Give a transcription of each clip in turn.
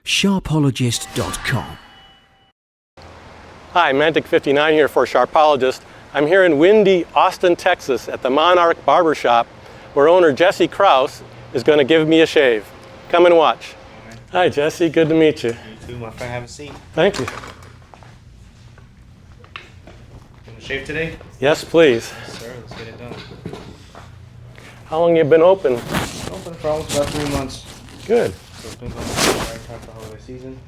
sharpologist.com. Hi, Mantic59 here for Sharpologist. I'm here in windy Austin, Texas at the Monarch Barber Shop where owner Jesse Crouse is going to give me a shave. Come and watch. Right. Hi Jesse, good to meet you. You too, my friend. Have a seat. Thank you. Want to shave today? Yes, please. Yes, sir. Let's get it done. How long you been open? Open for almost about 3 months. Good. So it's been going the right time for holiday season.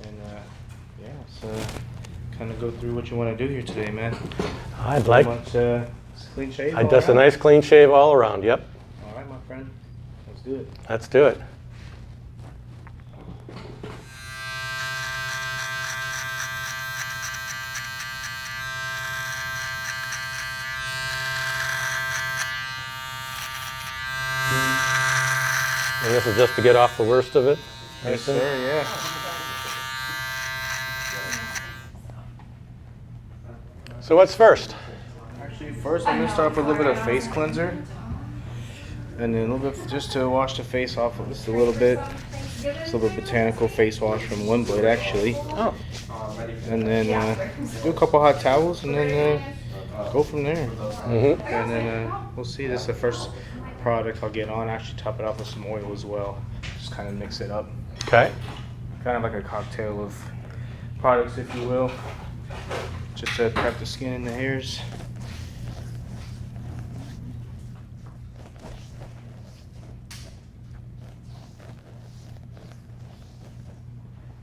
And yeah, so kind of go through what you want to do here today, man. I'd like. Clean shave. Just a nice clean shave all around. Yep. All right, my friend. Let's do it. Let's do it. And this is just to get off the worst of it? Yes, sir. Yeah. So what's first? Actually, first I'm gonna start with a little bit of face cleanser, and then a little bit just to wash the face off of just a little bit. It's a little bit botanical face wash from One Blade, actually. Oh. And then do a couple hot towels, and then go from there. Mm-hmm. And then we'll see. This is the first product I'll get on. Actually, top it off with some oil as well. Just kind of mix it up. Okay. Kind of like a cocktail of products, if you will. Just to prep the skin and the hairs.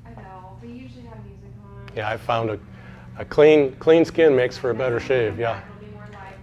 I know, we usually have music on. Yeah, I found a clean skin makes for a better shave. Yeah. It'll be more lively.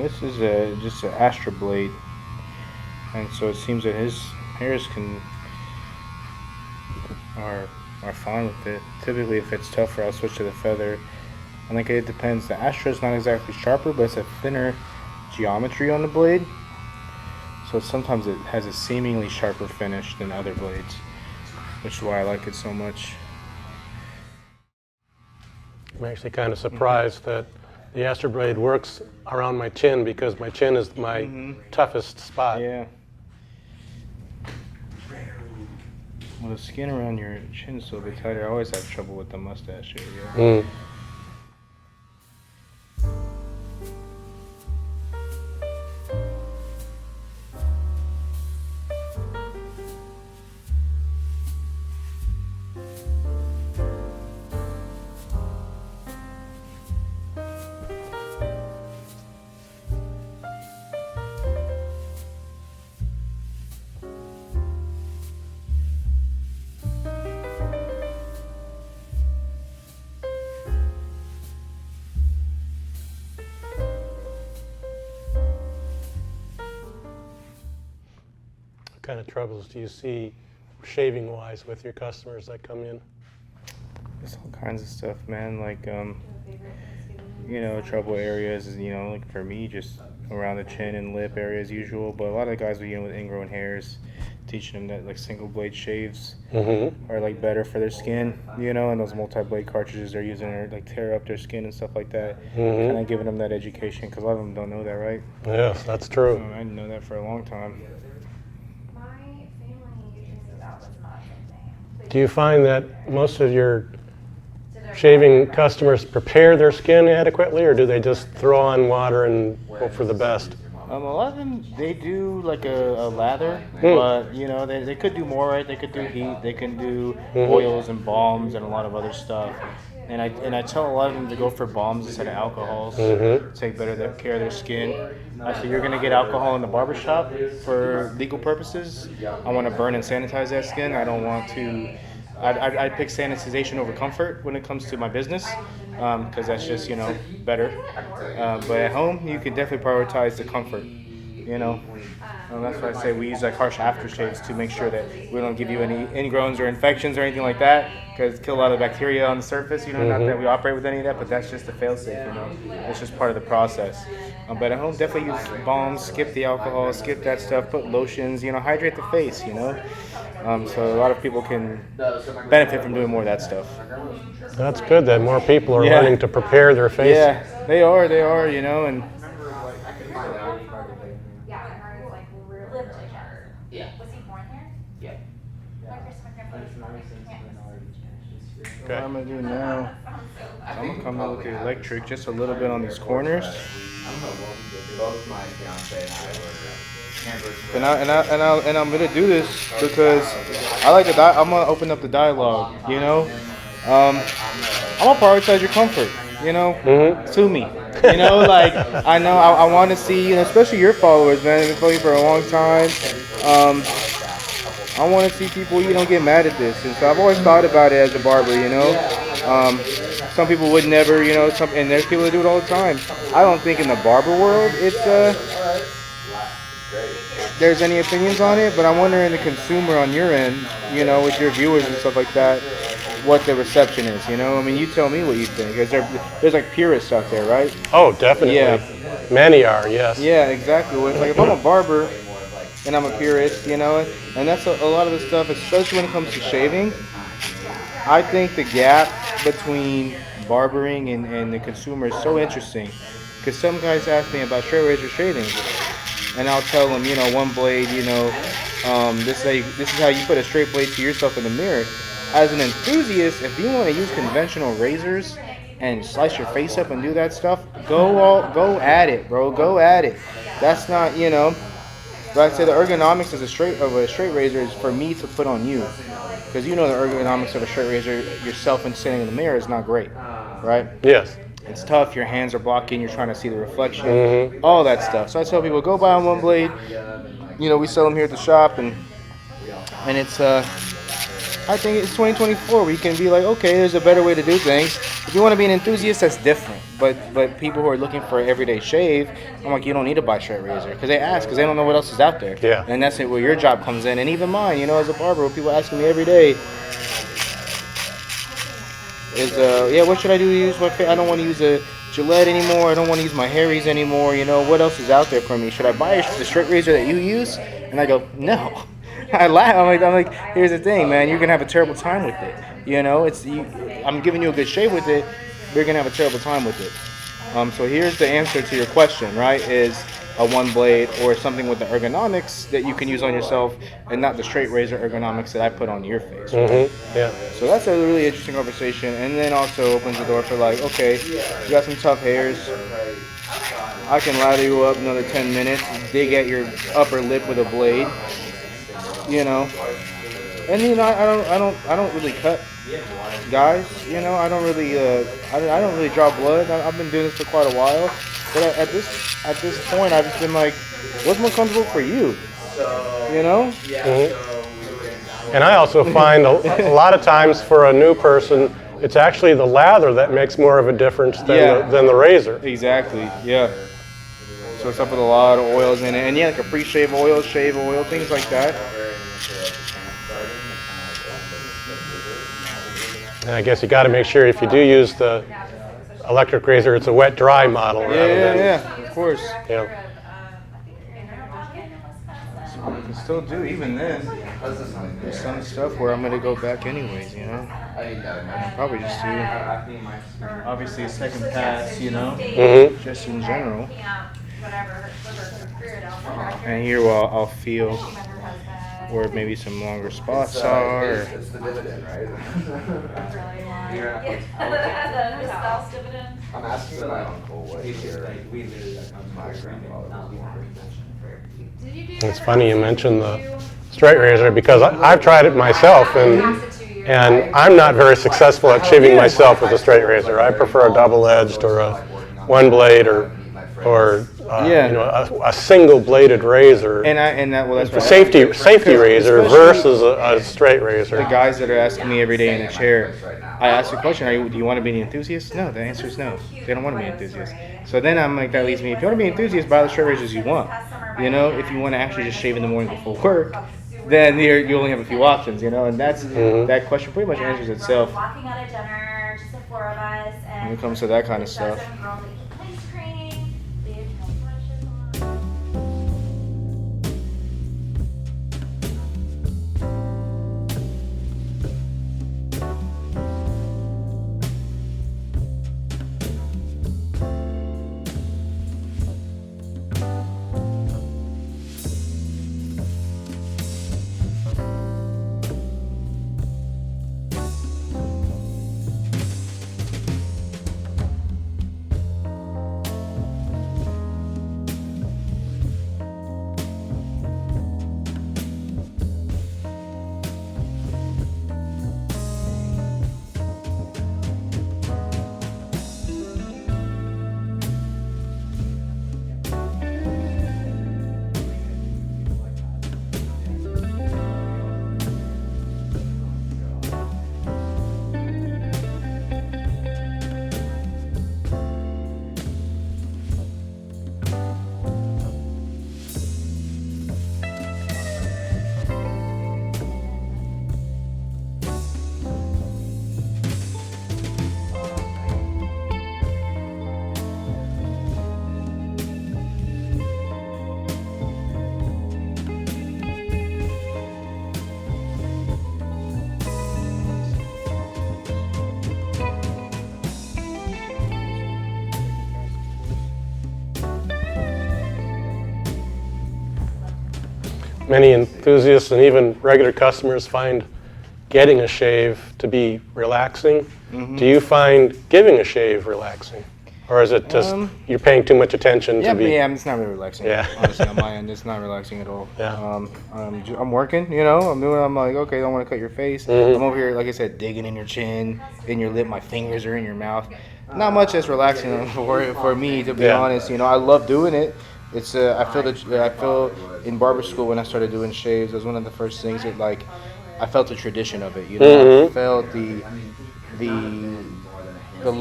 This is just an Astra blade, and so it seems that his hairs are fine with it. Typically, if it's tougher, I'll switch to the feather. I think it depends. The Astra is not exactly sharper, but it's a thinner geometry on the blade, so sometimes it has a seemingly sharper finish than other blades, which is why I like it so much. I'm actually kind of surprised that the Astra blade works around my chin, because my chin is my toughest spot. Yeah. Well, the skin around your chin is a little bit tighter. I always have trouble with the mustache area. What kind of troubles do you see shaving wise with your customers that come in? There's all kinds of stuff, man. Like, you know, trouble areas is, you know, like for me, just around the chin and lip area as usual. But a lot of guys begin with ingrown hairs, teaching them that like single blade shaves are like better for their skin, you know, and those multi-blade cartridges they're using are like tear up their skin and stuff like that. Kind of giving them that education, because a lot of them don't know that, right? Yes, that's true. I didn't know that for a long time. My family usually knew that was not something. Do you find that most of your shaving customers prepare their skin adequately, or do they just throw on water and hope for the best? A lot of them, they do like a lather, but you know, they could do more, right? They could do heat, they can do oils and balms and a lot of other stuff. And I tell a lot of them to go for balms instead of alcohols, take better care of their skin. I say, you're gonna get alcohol in the barbershop for legal purposes. I wanna burn and sanitize that skin. I don't want to, I pick sanitization over comfort when it comes to my business, because that's just, you know, better. But at home, you can definitely prioritize the comfort, you know. That's why I say we use like harsh aftershaves to make sure that we don't give you any ingrowns or infections or anything like that, because kill a lot of bacteria on the surface, you know, not that we operate with any of that, but that's just a fail-safe, you know. It's just part of the process. But at home, definitely use balms, skip the alcohol, skip that stuff, put lotions, you know, hydrate the face, you know. So a lot of people can benefit from doing more of that stuff. That's good that more people are learning to prepare their face. Yeah, they are, you know, and Was he born here? what I'm gonna do now, I'm gonna come in with the electric just a little bit on these corners. And I'm gonna do this because I like I'm gonna open up the dialogue, you know. I'm gonna prioritize your comfort, you know. Sue me, you know. Like I know I want to see, you know, especially your followers, man. They've been following you for a long time. I want to see people, you know, get mad at this, and so I've always thought about it as a barber, you know. Some people would never, you know, and there's people that do it all the time. I don't think in the barber world there's any opinions on it, but I'm wondering the consumer on your end, you know, with your viewers and stuff like that, what the reception is, you know. I mean, you tell me what you think, because there's like purists out there, right? Oh, definitely. Yeah. Many are, yes. Yeah, exactly. Well, it's like if I'm a barber and I'm a purist, you know, and that's a lot of the stuff, especially when it comes to shaving. I think the gap between barbering and the consumer is so interesting, because some guys ask me about straight razor shaving, and I'll tell them, you know, one blade, you know, this is how you put a straight blade to yourself in the mirror. As an enthusiast, if you want to use conventional razors and slice your face up and do that stuff, go at it, bro. Go at it. That's not, you know. But I'd say the ergonomics of a straight razor is for me to put on you, because you know the ergonomics of a straight razor yourself and sitting in the mirror is not great, right? Yes. It's tough. Your hands are blocking. You're trying to see the reflection, all that stuff. So I tell people, go buy on one blade. You know, we sell them here at the shop, and it's I think it's 2024 where you can be like, okay, there's a better way to do things. If you want to be an enthusiast, that's different. But people who are looking for an everyday shave, I'm like, you don't need to buy straight razor because they ask because they don't know what else is out there. Yeah. And that's where your job comes in, and even mine. You know, as a barber, people asking me every day is, yeah, what should I do to use my face? I don't want to use a Gillette anymore. I don't want to use my Harry's anymore. You know, what else is out there for me? Should I buy the straight razor that you use? And I go, no. I laugh. I'm like, here's the thing, man. You're gonna have a terrible time with it. You know, I'm giving you a good shave with it, but you're gonna have a terrible time with it. So here's the answer to your question, right? Is a one blade or something with the ergonomics that you can use on yourself, and not the straight razor ergonomics that I put on your face. Right? Yeah. So that's a really interesting conversation, and then also opens the door for like, okay, you got some tough hairs. I can lather you up another 10 minutes, dig at your upper lip with a blade. You know, and you know, I don't really cut guys. You know, I don't really draw blood. I've been doing this for quite a while, but at this point, I've just been like, what's more comfortable for you? You know. And I also find a lot of times for a new person, it's actually the lather that makes more of a difference than the razor. Exactly. Yeah. So it's up with a lot of oils in it, and yeah, like a pre-shave oil, shave oil, things like that. And I guess you got to make sure if you do use the electric razor, it's a wet-dry model. Yeah, of course. Yeah. So I can still do even then. There's some stuff where I'm gonna go back anyways, you know. I'll probably just do obviously a second pass, you know, just in general. And here I'll feel where maybe some longer spots are. It's the dividend, right? I'm asking my uncle what my grandfather was. It's funny you mentioned the straight razor because I've tried it myself and I'm not very successful at shaving myself with a straight razor. I prefer a double-edged or a one blade or you know, a single-bladed razor. That's a safety razor versus a straight razor. The guys that are asking me every day in the chair, I ask the question, do you want to be an enthusiast? No, the answer is no. They don't want to be an enthusiast. So then I'm like, that leads me, if you want to be an enthusiast, buy the straight razors you want. You know, if you want to actually just shave in the morning before work, then you only have a few options, you know, and that question pretty much answers itself when it comes to that kind of stuff. Many enthusiasts and even regular customers find getting a shave to be relaxing. Do you find giving a shave relaxing? Or is it just you're paying too much attention to be... Yeah, it's not really relaxing. Yeah. Honestly, on my end, it's not relaxing at all. Yeah. I'm working, you know, I'm like, okay, I don't want to cut your face. I'm over here, like I said, digging in your chin, in your lip, my fingers are in your mouth. Not much that's relaxing for me, to be honest. You know, I love doing it. It's I feel in barber school when I started doing shaves, it was one of the first things that, like, I felt the tradition of it. You know, Mhm. I felt the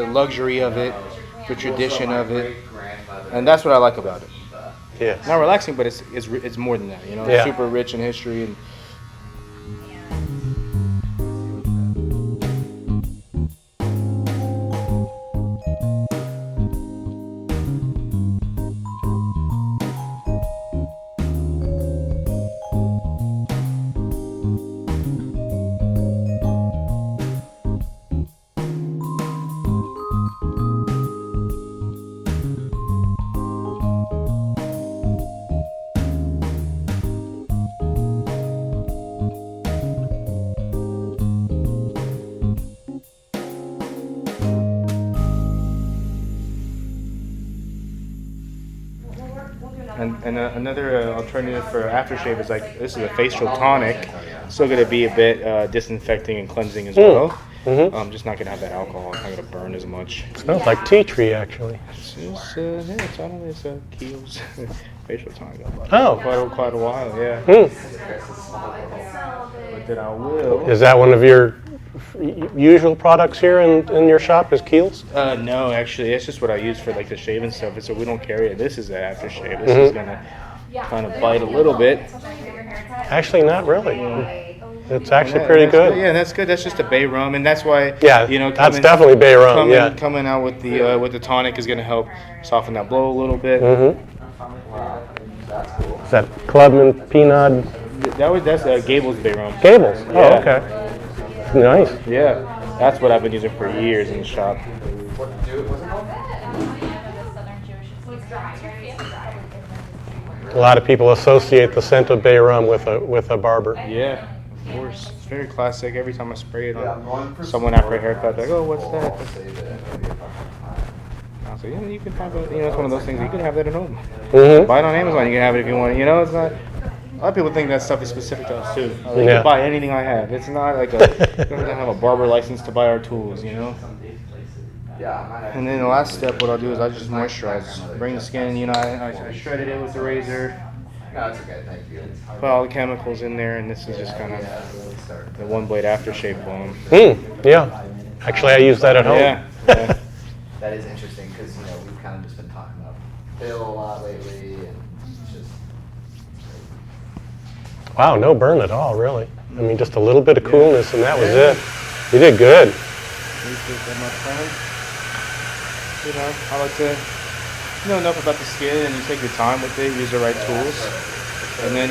luxury of it, the tradition of it, and that's what I like about it. Yes. Not relaxing, but it's more than that. You know, Yeah. super rich in history and. And another alternative for aftershave is like this is a facial tonic. Still going to be a bit disinfecting and cleansing as well. Mm-hmm. Just not going to have that alcohol. It's not going to burn as much. Smells like tea tree, actually. It's only Kiehl's facial tonic. Oh. Quite a while, yeah. But then I will. Is that one of your usual products here in your shop? Is Kiehl's? No, actually, it's just what I use for like the shaving stuff. So we don't carry it. This is an aftershave. This is gonna kind of bite a little bit. Actually, not really. It's actually pretty good. Yeah, that's good. That's just a bay rum, and that's why. Yeah, you know, that's definitely bay rum. Coming out with the tonic is gonna help soften that blow a little bit. Is that Clubman Peanut? That's Gable's bay rum. Gables. Oh, Yeah. okay. Nice. Yeah, that's what I've been using for years in the shop. A lot of people associate the scent of bay rum with a barber. Yeah, of course. It's very classic. Every time I spray it on someone after a haircut, they're like, "Oh, what's that?" I was like, "Yeah, you can have it. You know, it's one of those things. You can have that at home. Mm-hmm. Buy it on Amazon. You can have it if you want. You know, it's not." A lot of people think that stuff is specific to us too. Like, you can buy anything I have. It's not like you don't have to have a barber license to buy our tools. You know. And then the last step, what I'll do is I just moisturize, bring the skin. You know, I shredded it with the razor. No, it's okay, thank you. Put all the chemicals in there, and this is just kind of the one blade aftershave balm. Yeah. Actually, I use that at home. Yeah. That is interesting because we've kind of just been talking about Bill a lot lately, and it's just. Wow, no burn at all, really. I mean, just a little bit of coolness, and that was it. You did good. You know, I like to know enough about the skin, and you take your time with it, use the right tools, and then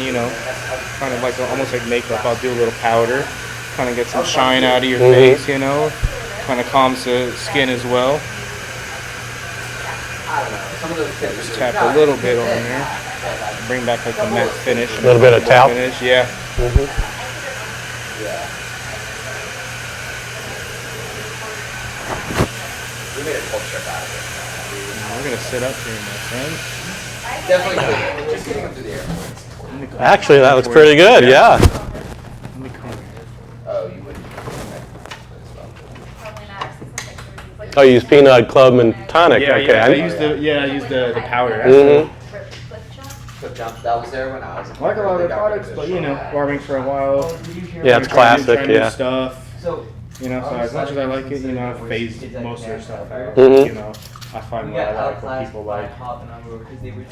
kind of like almost like makeup. I'll do a little powder, kind of get some shine out of your face. Kind of calms the skin as well. Just tap a little bit on there, bring back like the matte finish. A little bit of talc. Finish, yeah. We made a cold trip out of it. We're gonna sit up here, my friend. Definitely just getting up to the airport. Actually, that looks pretty good, yeah. Let me come here. Oh, you wouldn't. Oh, you use Peanut Clubman Tonic. Okay. I used the powder. Clip jump, that was there when I was. I like a lot of their products, but barbing for a while. Yeah, it's classic, trying new yeah. stuff. So, So as much as I like it, I've phased most of their stuff. Mhm. I find what I like, what people like. hopping on over because they were.